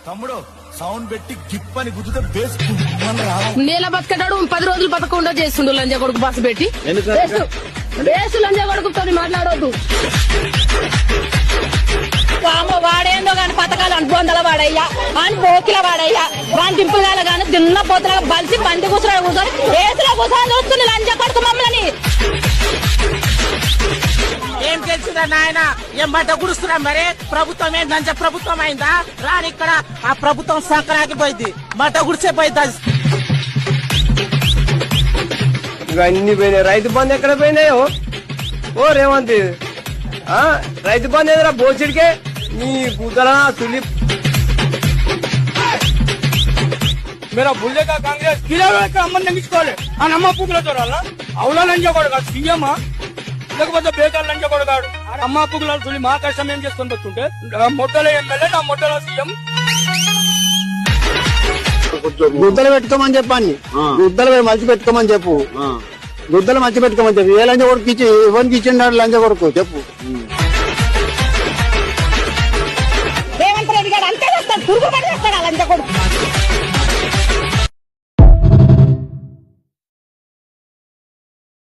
తమ్ముడు సౌండ్ పెట్టి గిప్ అని గుద్దుతే బేస్ నేల బతకటాడు 10 రోజులు బతకకుండా చేస్తుండు లంజ కొడుకు బస్సు పెట్టి బేసు లంజ కొడుకుతో మాట్లాడొద్దు. వాడేందో గాని పథకాలు అనుబంధాల వాడయ్యా అని పోకిల వాడయ్యా వాని దింపుగాల గాని దిన్న పోతులా బలిసి బండి కూర్చొని కూర్చొని ఏసులో కూర్చొని చూస్తుంది లంజ కొడుకు మమ్మల్ని. ఏం తెలిసిందా నాయన ఏం బట్ట గుడుస్తున్నాం మరి ప్రభుత్వం ఏంటి లంచ ప్రభుత్వం అయిందా రాని ఇక్కడ ఆ ప్రభుత్వం సంక్రాంతి పోయింది మట్ట గుడిసే పోయింది. ఇవన్నీ పోయినాయి. రైతు బంధు ఎక్కడ పోయినాయో ఓ రేవంత్ రైతు బంధు ఎదురా బోచిడికే నీ కూతురా తులి मेरा भूले का कांग्रेस కిలోమీటర్ అమ్మని తగ్గించుకోవాలి ఆ నమ్మ పువ్వులతో అవులా లంచగోడు కాదు సీఎం లేకపోతే బేకార్ లంచగోడు కాడు అమ్మ పువ్వుల తులి మా కష్టం ఏం చేసుకొని వస్తుంటే మొట్టలో ఎమ్మెల్యే నా మొట్టలో సీఎం. గుద్దలు పెట్టుకోమని చెప్పని గుద్దలు మంచి పెట్టుకోమని చెప్పు గుద్దలు మంచి పెట్టుకోమని చెప్పు. ఏ లంచ కొడుకు ఇచ్చి ఎవరికి ఇచ్చిండాడు లంచ కొడుకు చెప్పు. రేవంత్ రెడ్డి గారు అంతే చేస్తాడు పురుగు పడి చేస్తాడు లంచ కొడుకు.